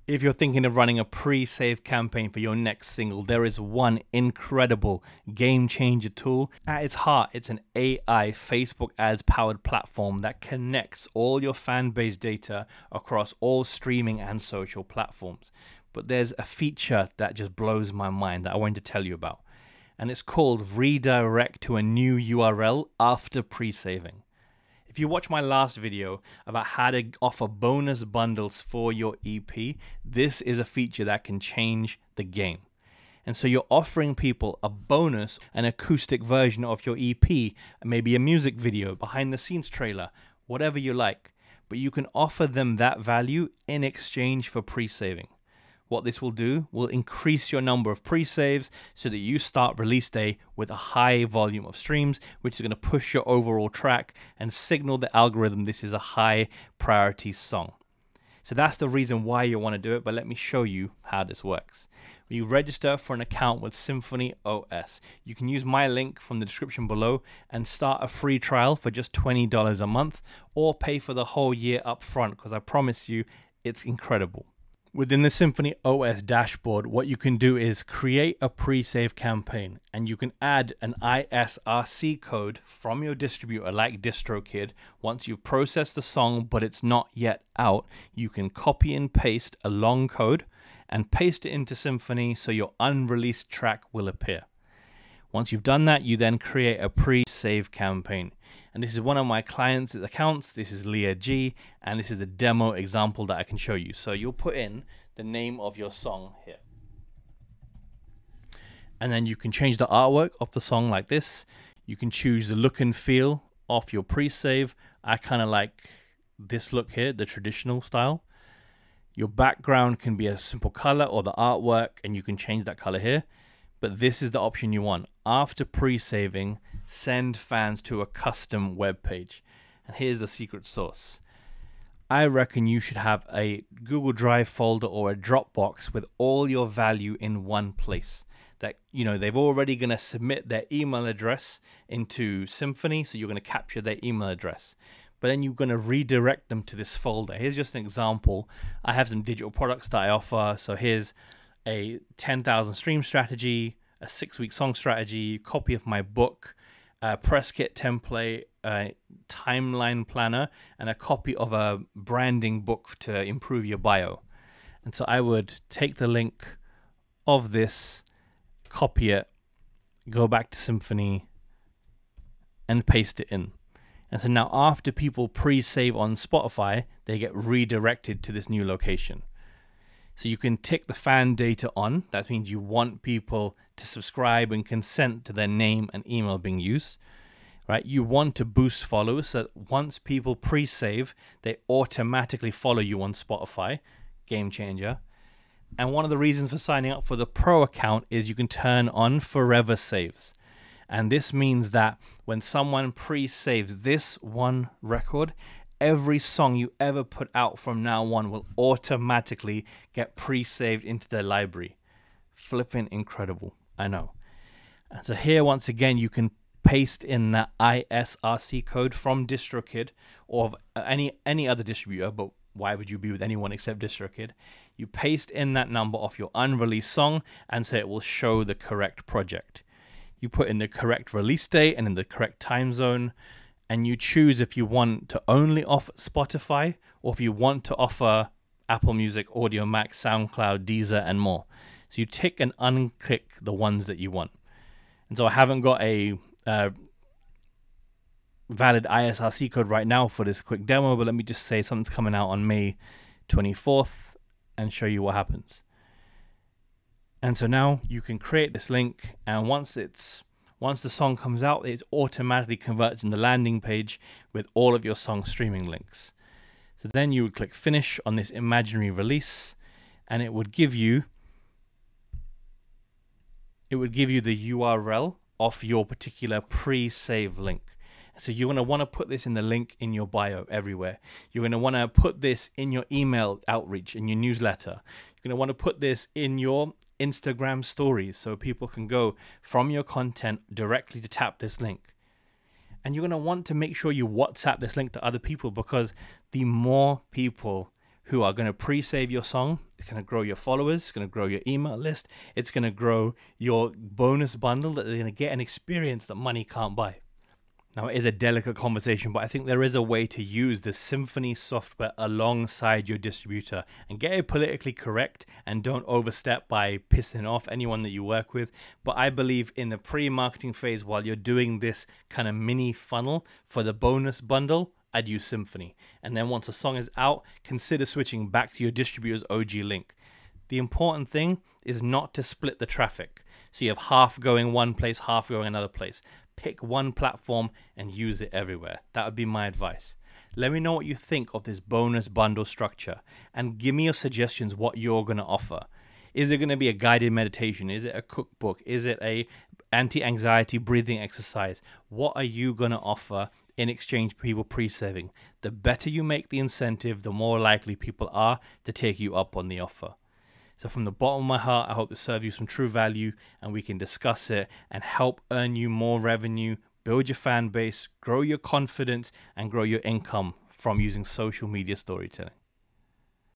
If you're thinking of running a pre-save campaign for your next single, there is one incredible game changer tool. At its heart, it's an AI Facebook ads powered platform that connects all your fan base data across all streaming and social platforms. But there's a feature that just blows my mind that I wanted to tell you about. And it's called redirect to a new URL after pre-saving. If you watch my last video about how to offer bonus bundles for your EP, this is a feature that can change the game. And so you're offering people a bonus, an acoustic version of your EP, maybe a music video, behind the scenes trailer, whatever you like. But you can offer them that value in exchange for pre-saving. What this will do will increase your number of pre-saves so that you start release day with a high volume of streams, which is going to push your overall track and signal the algorithm this is a high priority song. So that's the reason why you want to do it, but let me show you how this works. When you register for an account with Symphony OS, you can use my link from the description below and start a free trial for just $20 a month, or pay for the whole year up front, because I promise you it's incredible. Within the Symphony OS dashboard, what you can do is create a pre-save campaign, and you can add an ISRC code from your distributor like DistroKid. Once you've processed the song but it's not yet out, you can copy and paste a long code and paste it into Symphony so your unreleased track will appear. Once you've done that, you then create a pre-save campaign. And this is one of my clients' accounts. This is Leah G, and this is a demo example that I can show you. So you'll put in the name of your song here. And then you can change the artwork of the song like this. You can choose the look and feel of your pre-save. I kind of like this look here, the traditional style. Your background can be a simple color or the artwork, and you can change that color here. But this is the option you want. After pre-saving, send fans to a custom web page. And here's the secret sauce. I reckon you should have a Google Drive folder or a Dropbox with all your value in one place. That, you know, they've already going to submit their email address into Symphony, so you're going to capture their email address. But then you're going to redirect them to this folder. Here's just an example. I have some digital products that I offer. So here's a 10,000 stream strategy, a 6-week song strategy, copy of my book, a press kit template, a timeline planner, and a copy of a branding book to improve your bio. And so I would take the link of this, copy it, go back to Symphony, and paste it in. And so now after people pre-save on Spotify, they get redirected to this new location. So you can tick the fan data on. That means you want people to subscribe and consent to their name and email being used, right? You want to boost followers so that once people pre-save, they automatically follow you on Spotify. Game changer. And one of the reasons for signing up for the Pro account is you can turn on forever saves. And this means that when someone pre-saves this one record, every song you ever put out from now on will automatically get pre-saved into their library. Flipping incredible, I know. And so here, once again, you can paste in that ISRC code from DistroKid or any other distributor, but why would you be with anyone except DistroKid? You paste in that number of your unreleased song, and so it will show the correct project. You put in the correct release date and in the correct time zone, and you choose if you want to only offer Spotify or if you want to offer Apple Music, Audio Mac, SoundCloud, Deezer, and more. So you tick and unclick the ones that you want. And so I haven't got a valid ISRC code right now for this quick demo, but let me just say something's coming out on May 24th and show you what happens. And so now you can create this link, and once the song comes out, it automatically converts in the landing page with all of your song streaming links. So then you would click finish on this imaginary release, and it would give you the URL of your particular pre-save link. So you're going to want to put this in the link in your bio everywhere. You're going to want to put this in your email outreach, in your newsletter. You're going to want to put this in your Instagram stories so people can go from your content directly to tap this link. And you're going to want to make sure you WhatsApp this link to other people, because the more people who are going to pre-save your song. It's going to grow your followers, it's going to grow your email list, it's going to grow your bonus bundle that they're going to get an experience that money can't buy. Now, it is a delicate conversation, but I think there is a way to use the Symphony software alongside your distributor and get it politically correct, and don't overstep by pissing off anyone that you work with. But I believe in the pre-marketing phase, while you're doing this kind of mini funnel for the bonus bundle, I'd use Symphony. And then once a song is out, consider switching back to your distributor's OG link. The important thing is not to split the traffic. So you have half going one place, half going another place. Pick one platform and use it everywhere. That would be my advice. Let me know what you think of this bonus bundle structure, and give me your suggestions what you're going to offer. Is it going to be a guided meditation? Is it a cookbook? Is it a anti-anxiety breathing exercise? What are you going to offer in exchange for people pre-saving? The better you make the incentive, the more likely people are to take you up on the offer. So from the bottom of my heart, I hope to serve you some true value, and we can discuss it and help earn you more revenue, build your fan base, grow your confidence, and grow your income from using social media storytelling.